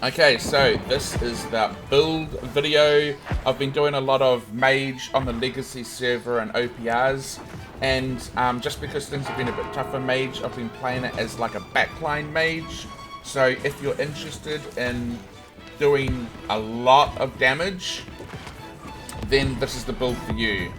Okay, so this is the build video. I've been doing a lot of Mage on the Legacy server and OPRs, and just because things have been a bit tougher Mage, I've been playing it as like a Backline Mage. So if you're interested in doing a lot of damage, then this is the build for you.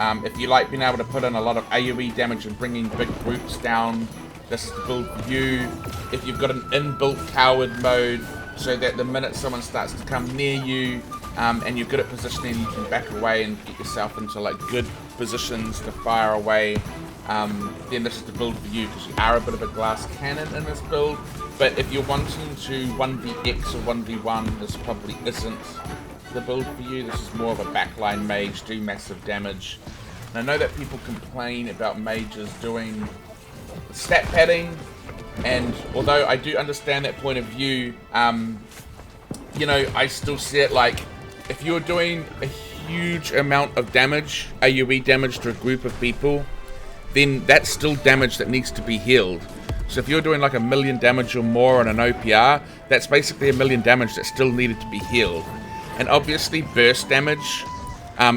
If you like being able to put in a lot of AoE damage and bringing big groups down, this is the build for you. If you've got an inbuilt coward mode, so that the minute someone starts to come near you and you're good at positioning, you can back away and get yourself into like good positions to fire away, then this is the build for you, because you are a bit of a glass cannon in this build. But if you're wanting to 1vx or 1v1, this probably isn't the build for you. This is more of a backline mage, do massive damage. And I know that people complain about mages doing stat padding, and although I do understand that point of view, you know, I still see it like, if you're doing a huge amount of damage, AoE damage to a group of people, then that's still damage that needs to be healed. So if you're doing like 1,000,000 damage or more on an OPR, that's basically 1,000,000 damage that still needed to be healed. And obviously burst damage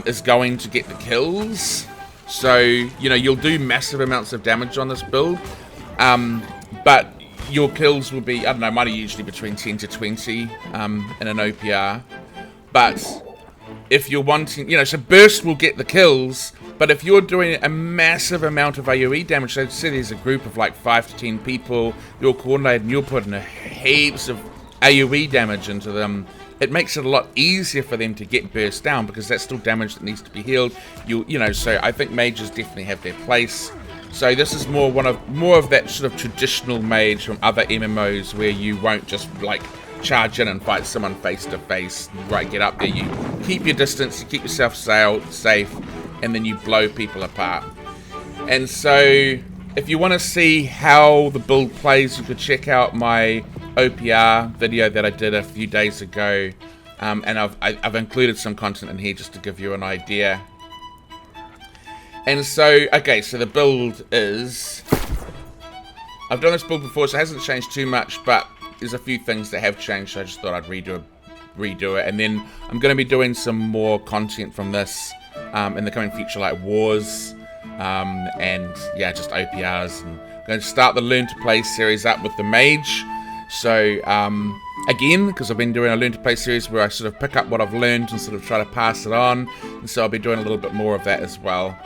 is going to get the kills. So, you know, you'll do massive amounts of damage on this build. But your kills will be, I don't know, mine are usually between 10 to 20 in an OPR. But if you're wanting, you know, so burst will get the kills. But if you're doing a massive amount of AoE damage, so say there's a group of like 5 to 10 people, you're coordinated and you're putting heaps of AoE damage into them, it makes it a lot easier for them to get burst down, because that's still damage that needs to be healed. You know, so I think mages definitely have their place. So this is more of that sort of traditional mage from other MMOs, where you won't just like charge in and fight someone face to face, right? Get up there, you keep your distance, you keep yourself safe, and then you blow people apart. And so if you want to see how the build plays, you could check out my OPR video that I did a few days ago, and I've included some content in here just to give you an idea. And so, okay, so the build is, I've done this build before, so it hasn't changed too much, but there's a few things that have changed, so I just thought I'd redo it. And then I'm going to be doing some more content from this in the coming future, like wars, and yeah, just OPRs. And I'm going to start the Learn to Play series up with the Mage. So, again, because I've been doing a Learn to Play series where I sort of pick up what I've learned and sort of try to pass it on, and so I'll be doing a little bit more of that as well.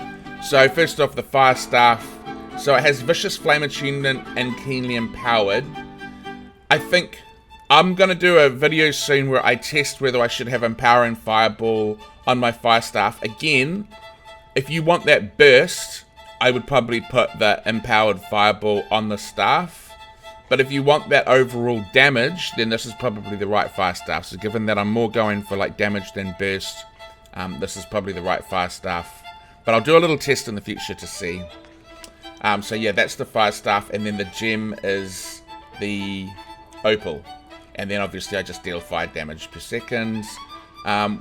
So first off, the Fire Staff. So it has Vicious Flame Attunement and Keenly Empowered. I think I'm going to do a video soon where I test whether I should have Empowering Fireball on my Fire Staff. Again, if you want that burst, I would probably put the Empowered Fireball on the staff. But if you want that overall damage, then this is probably the right Fire Staff. So given that I'm more going for like damage than burst, this is probably the right Fire Staff. But I'll do a little test in the future to see. So yeah, that's the Fire Staff, and then the gem is the Opal. And then obviously I just deal 5 damage per second.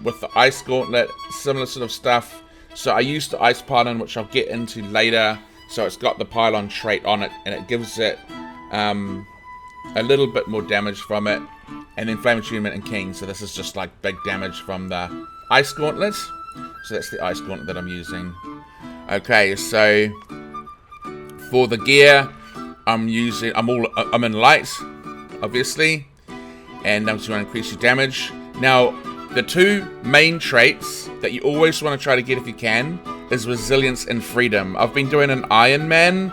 With the Ice Gauntlet, similar sort of stuff. So I used the Ice Pylon, which I'll get into later. So it's got the Pylon trait on it, and it gives it a little bit more damage from it. And then Flame Attunement and King. So this is just like big damage from the Ice Gauntlet. So that's the Ice Gauntlet that I'm using. Okay, so for the gear, I'm in light, obviously, and I'm just going to increase your damage. Now, the two main traits that you always want to try to get if you can is Resilience and Freedom. I've been doing an Iron Man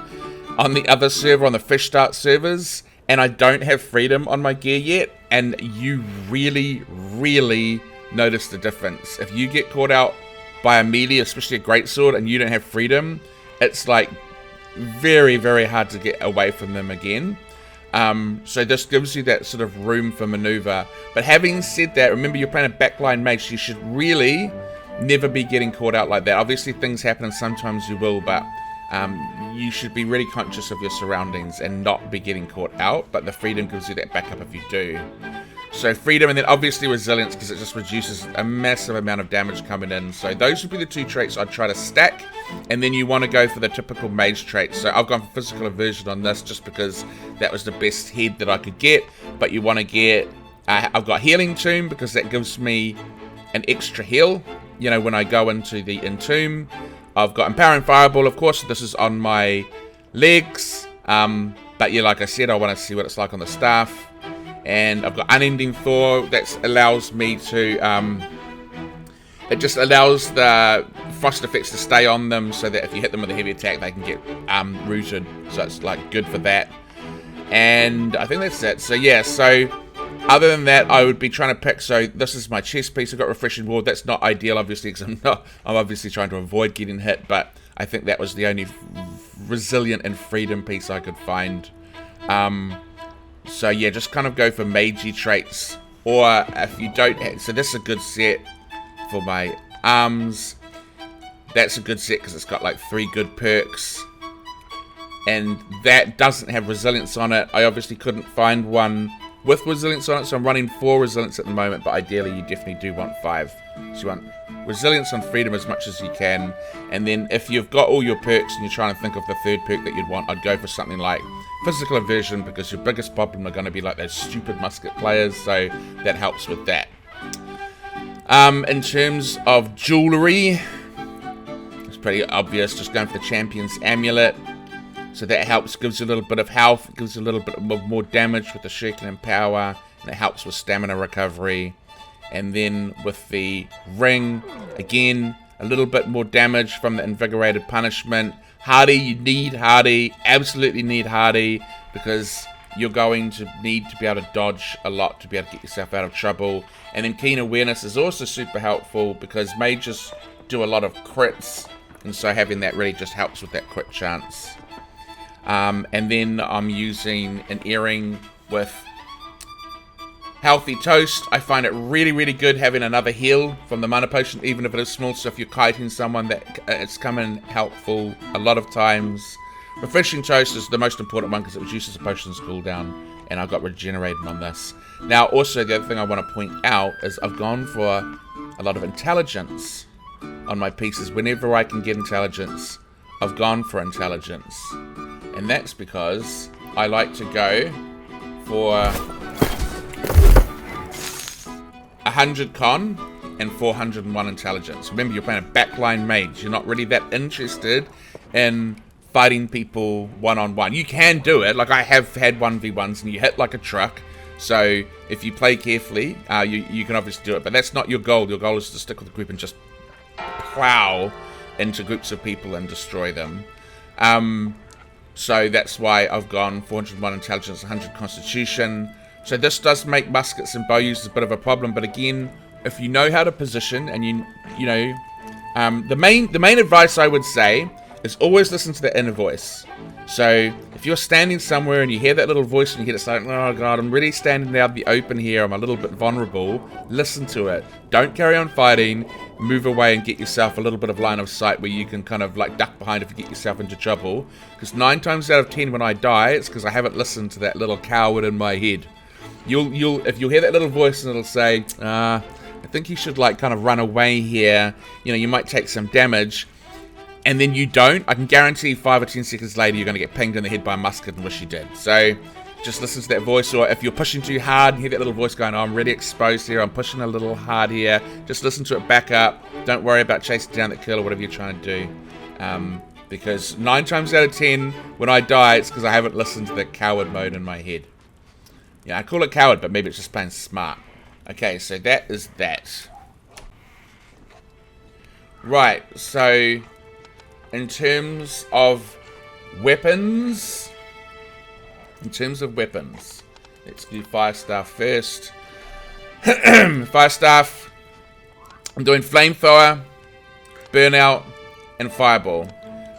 on the other server, on the Fish Start servers, and I don't have Freedom on my gear yet, and you really, really notice the difference. If you get caught out by a melee, especially a greatsword, and you don't have Freedom, it's like very, very hard to get away from them again. So this gives you that sort of room for maneuver. But having said that, remember you're playing a backline mage, you should really never be getting caught out like that. Obviously things happen and sometimes you will, but you should be really conscious of your surroundings and not be getting caught out. But the Freedom gives you that backup if you do. So Freedom, and then obviously Resilience, because it just reduces a massive amount of damage coming in. So those would be the two traits I'd try to stack. And then you want to go for the typical mage trait. So I've gone for Physical Aversion on this just because that was the best head that I could get. But you want to get I've got Healing Tomb because that gives me an extra heal, you know, when I go into the Entomb. I've got Empowering Fireball, of course. This is on my legs. But yeah, like I said, I want to see what it's like on the staff. And I've got Unending Thaw. That allows me to... it just allows the frost effects to stay on them so that if you hit them with a heavy attack, they can get rooted. So it's like good for that. And I think that's it. So yeah, so other than that, I would be trying to pick. So this is my chest piece. I've got Refreshing Ward. That's not ideal, obviously, because I'm obviously trying to avoid getting hit. But I think that was the only resilient and freedom piece I could find. So yeah, just kind of go for magey traits. Or if you don't have, so this is a good set for my arms. That's a good set because it's got like 3 good perks. And that doesn't have resilience on it. I obviously couldn't find one with resilience on it, so I'm running 4 resilience at the moment, but ideally you definitely do want 5. So you want resilience on freedom as much as you can, and then if you've got all your perks and you're trying to think of the 3rd perk that you'd want, I'd go for something like physical aversion, because your biggest problem are going to be like those stupid musket players, so that helps with that. In terms of jewelry, it's pretty obvious, just going for the Champion's Amulet. So that helps, gives you a little bit of health, gives you a little bit more damage with the Shuriken and Power, and it helps with stamina recovery. And then with the ring, again, a little bit more damage from the Invigorated Punishment. Hardy, you need Hardy, absolutely need Hardy, because you're going to need to be able to dodge a lot to be able to get yourself out of trouble. And then Keen Awareness is also super helpful, because mages do a lot of crits, and so having that really just helps with that crit chance. And then I'm using an earring with Healthy Toast. I find it really, really good having another heal from the mana potion, even if it is small. So if you're kiting someone, that it's coming helpful a lot of times. Refreshing Toast is the most important one because it reduces the potion's cooldown, and I got regenerated on this. Now, also the other thing I want to point out is I've gone for a lot of intelligence on my pieces. Whenever I can get intelligence, I've gone for intelligence. And that's because I like to go for 100 con and 401 intelligence. Remember, you're playing a backline mage. You're not really that interested in fighting people one-on-one. You can do it. Like, I have had 1v1s and you hit like a truck. So if you play carefully, you can obviously do it. But that's not your goal. Your goal is to stick with the group and just plow into groups of people and destroy them. So that's why I've gone 401 intelligence, 100 constitution. So this does make muskets and bow users a bit of a problem, but again, if you know how to position and you know, the main advice I would say is always listen to the inner voice. So if you're standing somewhere and you hear that little voice and you hear it like, oh god, I'm really standing out in the open here, I'm a little bit vulnerable, listen to it. Don't carry on fighting, move away and get yourself a little bit of line of sight where you can kind of like duck behind if you get yourself into trouble. Because 9 times out of 10 when I die, it's because I haven't listened to that little coward in my head. If you'll hear that little voice and it'll say, I think you should like kind of run away here, you know, you might take some damage. And then you don't, I can guarantee 5 or 10 seconds later you're going to get pinged in the head by a musket and wish you did. So just listen to that voice, or if you're pushing too hard and hear that little voice going, oh, I'm really exposed here, I'm pushing a little hard here, just listen to it, back up. Don't worry about chasing down that kill or whatever you're trying to do. Because 9 times out of 10 when I die, it's because I haven't listened to the coward mode in my head. Yeah, I call it coward, but maybe it's just plain smart. Okay, so that is that. Right, so in terms of weapons, let's do Fire Staff first. Fire Staff, I'm doing Flamethrower, Burnout, and Fireball.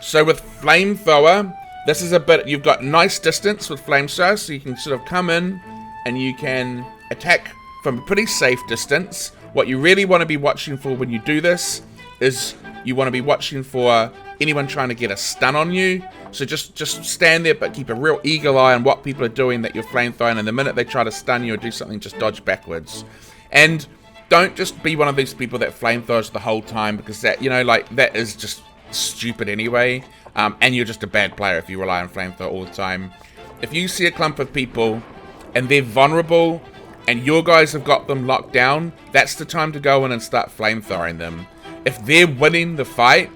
So with Flamethrower, this is a bit, you've got nice distance with Flamethrower, so you can sort of come in and you can attack from a pretty safe distance. What you really want to be watching for when you do this is you want to be watching for anyone trying to get a stun on you. So just stand there, but keep a real eagle eye on what people are doing that you're flamethrowing, and the minute they try to stun you or do something, just dodge backwards. And don't just be one of these people that flamethrowers the whole time, because that, you know, like, that is just stupid anyway. And you're just a bad player if you rely on flamethrower all the time. If you see a clump of people and they're vulnerable and your guys have got them locked down, that's the time to go in and start flamethrowing them. If they're winning the fight,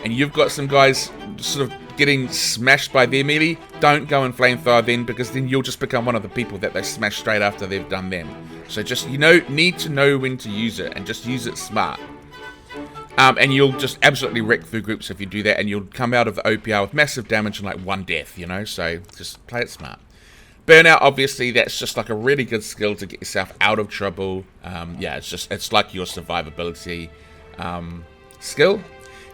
and you've got some guys sort of getting smashed by their melee, don't go and flamethrower then, because then you'll just become one of the people that they smash straight after they've done them. So just, need to know when to use it, and just use it smart. And you'll just absolutely wreck through groups if you do that, and you'll come out of the OPR with massive damage and like 1 death, so just play it smart. Burnout, obviously, that's just like a really good skill to get yourself out of trouble. Yeah, it's like your survivability skill.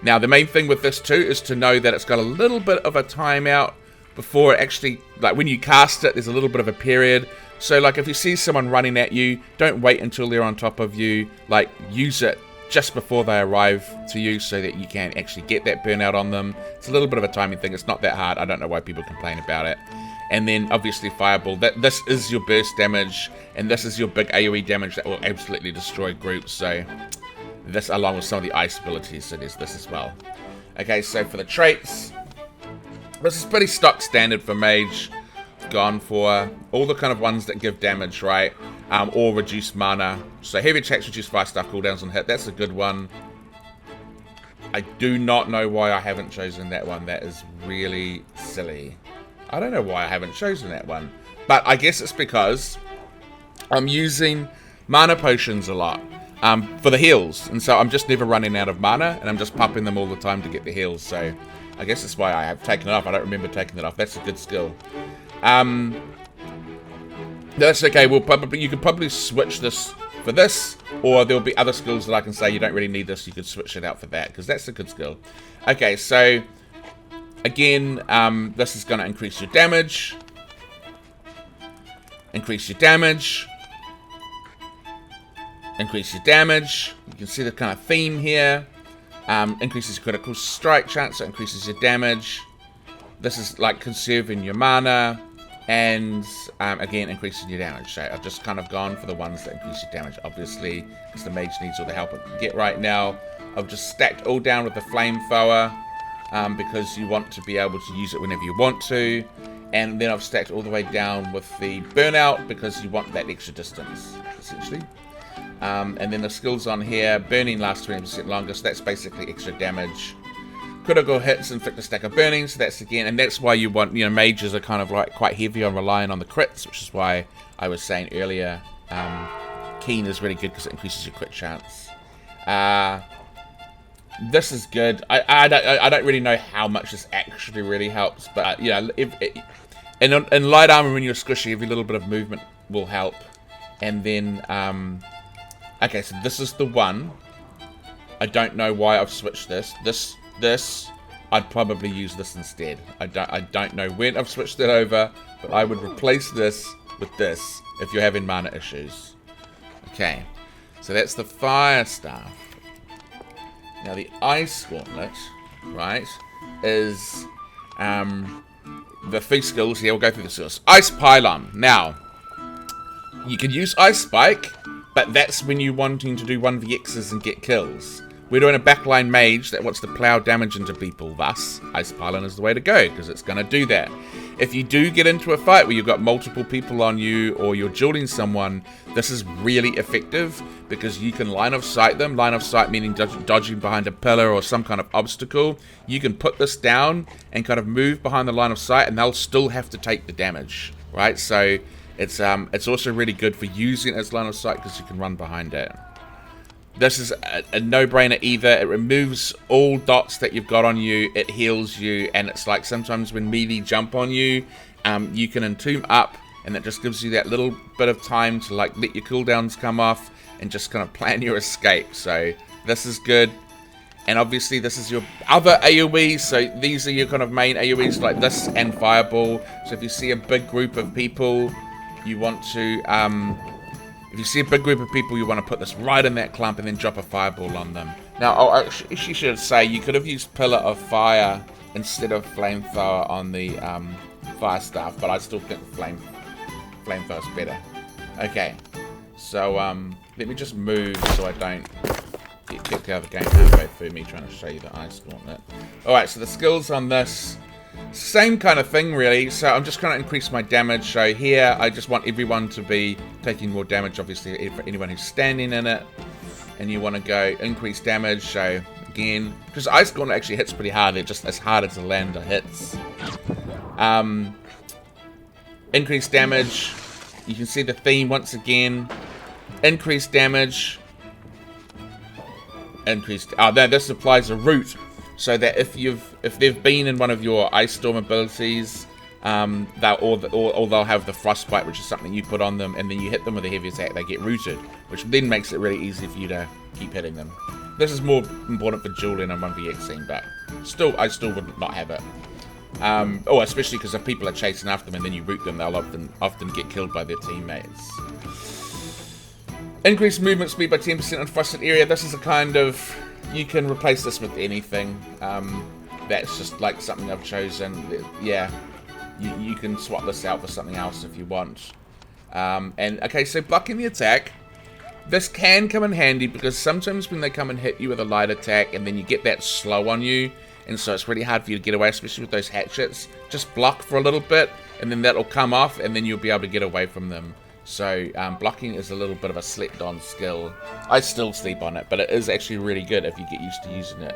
Now, the main thing with this too is to know that it's got a little bit of a timeout before it actually, like when you cast it, there's a little bit of a period. So like if you see someone running at you, don't wait until they're on top of you. Like use it just before they arrive to you so that you can actually get that burnout on them. It's a little bit of a timing thing. It's not that hard. I don't know why people complain about it. And then obviously Fireball. This is your burst damage, and this is your big AoE damage that will absolutely destroy groups. So this along with some of the ice abilities, so there's this as well. Okay, so for the traits, this is pretty stock standard for Mage. Gone for all the kind of ones that give damage, right? Or reduce mana. So heavy attacks reduce 5-star cooldowns on hit. That's a good one. I do not know why I haven't chosen that one. That is really silly. I don't know why I haven't chosen that one. But I guess it's because I'm using mana potions a lot for the heals. And so I'm just never running out of mana, and I'm just pumping them all the time to get the heals. So I guess that's why I have taken it off. I don't remember taking it off. That's a good skill. That's okay. You could probably switch this for this, or there'll be other skills that I can say you don't really need this. You could switch it out for that, because that's a good skill. Okay, so again, this is going to increase your damage. Increase your damage. Increase your damage. You can see the kind of theme here. Increases critical strike chance, so it increases your damage. This is like conserving your mana. And again, increasing your damage. So I've just kind of gone for the ones that increase your damage, obviously, because the mage needs all the help it can get right now. I've just stacked all down with the flamethrower, because you want to be able to use it whenever you want to. And then I've stacked all the way down with the burnout, because you want that extra distance, essentially. And then the skills on here, burning lasts 20% longer, so that's basically extra damage. Critical hits inflict a stack of burning, so that's again, and that's why you want, mages are kind of like quite heavy on relying on the crits, which is why I was saying earlier, Keen is really good because it increases your crit chance. This is good. I don't really know how much this actually really helps, but in light armor when you're squishy, every little bit of movement will help. And then, okay, so this is the one. I don't know why I've switched this. This, I'd probably use this instead. I don't know when I've switched it over, but I would replace this with this if you're having mana issues. Okay, so that's the fire staff. Now the ice gauntlet, right, is the 3 skills here. We'll go through the skills. Ice pylon. Now, you can use ice spike, but that's when you're wanting to do 1vx's and get kills. We're doing a backline mage that wants to plow damage into people, thus Ice Pylon is the way to go, because it's going to do that. If you do get into a fight where you've got multiple people on you, or you're dueling someone, this is really effective, because you can line of sight them. Line of sight meaning dodging behind a pillar or some kind of obstacle. You can put this down and kind of move behind the line of sight, and they'll still have to take the damage, right? So it's also really good for using it as line of sight, because you can run behind it. This is a no-brainer either. It removes all dots that you've got on you. It heals you, and it's like sometimes when melee jump on you, you can entomb up, and that just gives you that little bit of time to like let your cooldowns come off and just kind of plan your escape. So this is good. And obviously this is your other AoEs. So these are your kind of main AoEs, like this and Fireball. So if you see a big group of people, you want to if you see a big group of people, you want to put this right in that clump and then drop a fireball on them. Now, I actually should say, you could have used Pillar of Fire instead of Flamethrower on the Fire Staff, but I still think Flamethrower is better. Okay, so let me just move so I don't get kicked out of the game halfway through me trying to show you the Ice Gauntlet. Alright, so the skills on this, same kind of thing really. So I'm just going to increase my damage. So here, I just want everyone to be taking more damage, obviously, for anyone who's standing in it. And you want to go increase damage, so again, because Ice Gauntlet actually hits pretty hard, they're just as harder to land the hits. Increase damage, you can see the theme once again. Increase damage. This applies a root, so that if they've been in one of your Ice Storm abilities, they'll have the Frostbite, which is something you put on them, and then you hit them with a heavy attack, they get rooted, which then makes it really easy for you to keep hitting them. This is more important for dueling and 1vxing, but I still would not have it. Especially because if people are chasing after them and then you root them, they'll often get killed by their teammates. Increase movement speed by 10% on frosted area. This is a kind of, you can replace this with anything. That's just like something I've chosen. Yeah, you can swap this out for something else if you want. Okay, so blocking the attack. This can come in handy because sometimes when they come and hit you with a light attack and then you get that slow on you, and so it's really hard for you to get away, especially with those hatchets. Just block for a little bit and then that'll come off and then you'll be able to get away from them. So blocking is a little bit of a slept on skill. I still sleep on it, but it is actually really good if you get used to using it.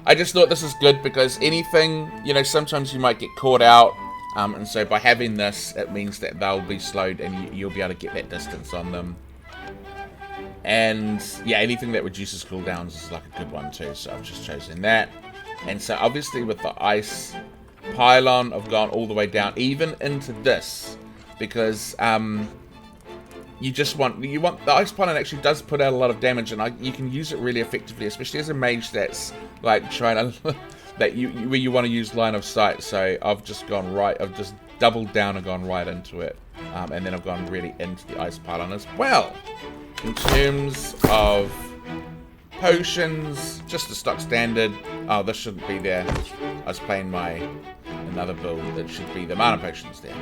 I just thought this is good because anything, sometimes you might get caught out. And so by having this, it means that they'll be slowed and you'll be able to get that distance on them. And yeah, anything that reduces cooldowns is like a good one too. So I've just chosen that. And so obviously with the ice pylon, I've gone all the way down, even into this. Because you want the ice pylon actually does put out a lot of damage, and you can use it really effectively, especially as a mage that's like trying to where you want to use line of sight. So I've just gone right, I've just doubled down and gone right into it, and then I've gone really into the ice pylon as well. In terms of potions, just the stock standard. Oh, this shouldn't be there. I was playing another build that should be the mana potions there.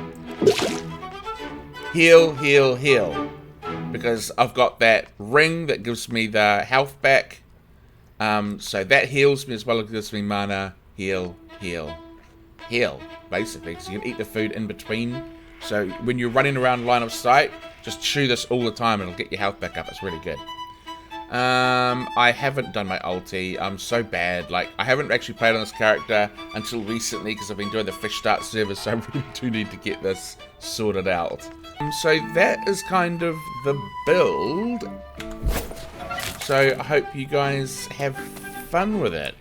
Heal, heal, heal. Because I've got that ring that gives me the health back. So that heals me as well as gives me mana. Heal, heal, heal. Basically, so you can eat the food in between. So when you're running around line of sight, just chew this all the time and it'll get your health back up. It's really good. I haven't done my ulti. I'm so bad. Like, I haven't actually played on this character until recently because I've been doing the fish start server, so I really do need to get this sorted out. So that is kind of the build. So I hope you guys have fun with it.